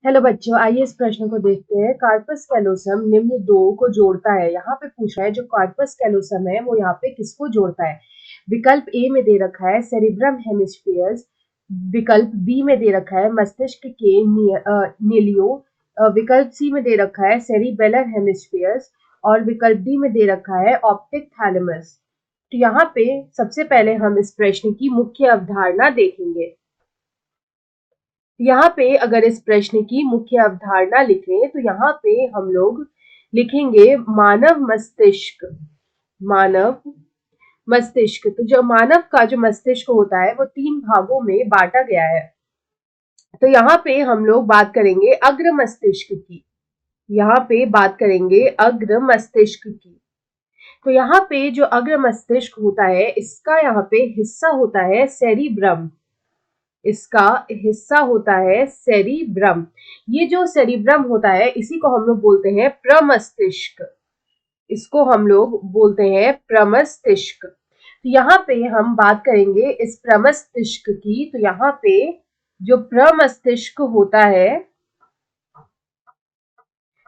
Hello बच्चों, आइए इस प्रश्न को देखते हैं। कार्पस कैलोसम निम्न दो को जोड़ता है। यहाँ पे पूछ रहा है जो कार्पस कैलोसम है वो यहाँ पे किसको जोड़ता है। विकल्प ए में दे रखा है सेरिब्रम हेमिस्फीयर्स, विकल्प बी में दे रखा है मस्तिष्क के नीलियो, विकल्प सी में दे रखा है सेरिबेलर हेमिस्फीयर्स और विकल्प डी में दे रखा है ऑप्टिक थैलेमस। तो यहाँ पे सबसे पहले हम इस प्रश्न की मुख्य अवधारणा देखेंगे। यहाँ पे अगर इस प्रश्न की मुख्य अवधारणा लिखें तो यहाँ पे हम लोग लिखेंगे मानव मस्तिष्क। मानव मस्तिष्क, तो जो मानव का जो मस्तिष्क होता है वो 3 भागों में बांटा गया है। तो यहाँ पे हम लोग बात करेंगे अग्र मस्तिष्क की। यहाँ पे बात करेंगे अग्र मस्तिष्क की। तो यहाँ पे जो अग्र मस्तिष्क होता है इसका यहाँ पे हिस्सा होता है सेरिब्रम। इसका हिस्सा होता है सेरिब्रम। ये जो सेरिब्रम होता है इसी को हम लोग बोलते हैं प्रमस्तिष्क। इसको हम लोग बोलते हैं प्रमस्तिष्क। तो यहाँ पे हम बात करेंगे इस प्रमस्तिष्क की। तो यहाँ पे जो प्रमस्तिष्क होता है,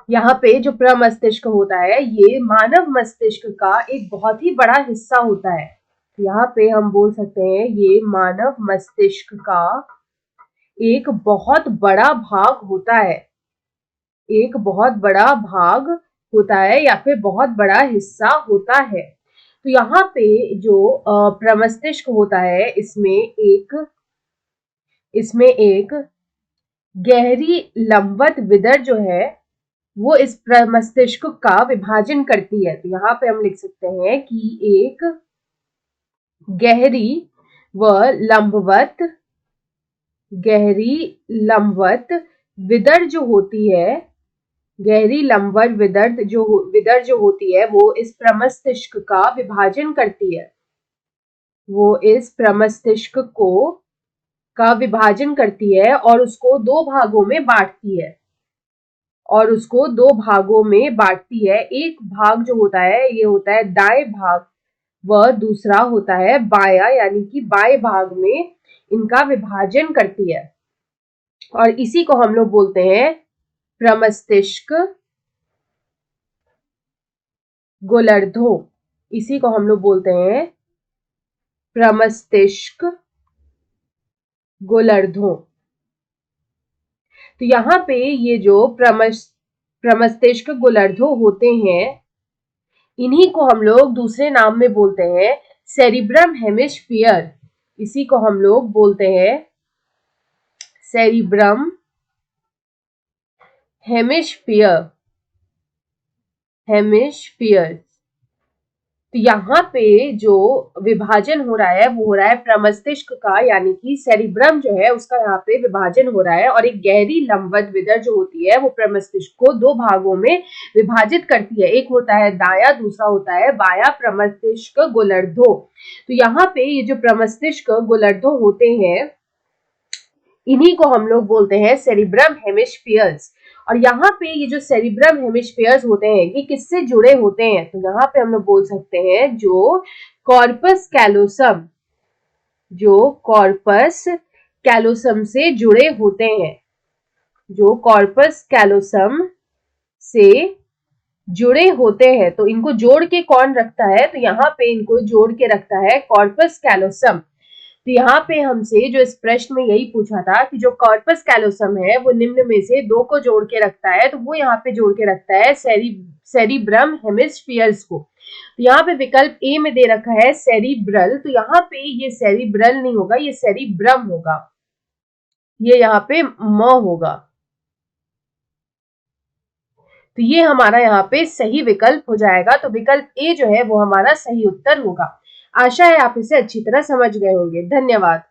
यहाँ पे जो प्रमस्तिष्क होता है ये मानव मस्तिष्क का एक बहुत ही बड़ा हिस्सा होता है। यहाँ पे हम बोल सकते हैं ये मानव मस्तिष्क का एक बहुत बड़ा भाग होता है। एक बहुत बड़ा भाग होता है या फिर बहुत बड़ा हिस्सा होता है। तो यहाँ पे जो प्रमस्तिष्क होता है इसमें एक गहरी लंबवत विदर जो है वो इस प्रमस्तिष्क का विभाजन करती है। तो यहाँ पे हम लिख सकते हैं कि एक गहरी लंबवत विदर जो होती है, गहरी लंबवत विदर जो होती है वो इस प्रमस्तिष्क का विभाजन करती है। वो इस प्रमस्तिष्क का विभाजन करती है और उसको दो भागों में बांटती है। एक भाग जो होता है ये होता है दाएं भाग व दूसरा होता है बायां, यानी कि बाएं भाग में इनका विभाजन करती है। और इसी को हम लोग बोलते हैं प्रमस्तिष्क गोलर्धो। इसी को हम लोग बोलते हैं प्रमस्तिष्क गोलर्धो। तो यहाँ पे ये जो प्रमस्तिष्क गोलर्धो होते हैं इन्हीं को हम लोग दूसरे नाम में बोलते हैं सेरिब्रम हेमिस्फीयर। इसी को हम लोग बोलते हैं सेरिब्रम हेमिस्फीयर। तो यहाँ पे जो विभाजन हो रहा है वो हो रहा है प्रमस्तिष्क का, यानी कि सेरिब्रम जो है उसका यहाँ पे विभाजन हो रहा है और एक गहरी लंबवत विदर जो होती है वो प्रमस्तिष्क को दो भागों में विभाजित करती है। एक होता है दायां, दूसरा होता है बायां प्रमस्तिष्क गोलर्धो। तो यहाँ पे ये जो प्रमस्तिष्क गोलर्धो होते हैं इन्हीं को हम लोग बोलते हैं सेरिब्रम हेमिस्फीयर्स। और यहाँ पे ये जो सेरिब्रम हेमिस्फीयर्स होते हैं ये किससे जुड़े होते हैं, तो यहाँ पे हम लोग बोल सकते हैं जो कॉर्पस कैलोसम से जुड़े होते हैं। जो कॉर्पस कैलोसम से जुड़े होते हैं तो इनको जोड़ के कौन रखता है, तो यहाँ पे इनको जोड़ के रखता है कॉर्पस कैलोसम। तो यहाँ पे हमसे जो इस प्रश्न में यही पूछा था कि जो कॉर्पस कैलोसम है वो निम्न में से दो को जोड़ के रखता है, तो वो यहाँ पे जोड़ के रखता है सेरिब्रम हेमिस्फीयर्स को। तो यहाँ पे विकल्प ए में दे रखा है सेरिब्रल, तो यहाँ पे ये सेरिब्रल नहीं होगा, ये सेरिब्रम होगा, ये यहाँ पे म होगा। तो ये हमारा यहाँ पे सही विकल्प हो जाएगा। तो विकल्प ए जो है वो हमारा सही उत्तर होगा। आशा है आप इसे अच्छी तरह समझ गए होंगे। धन्यवाद।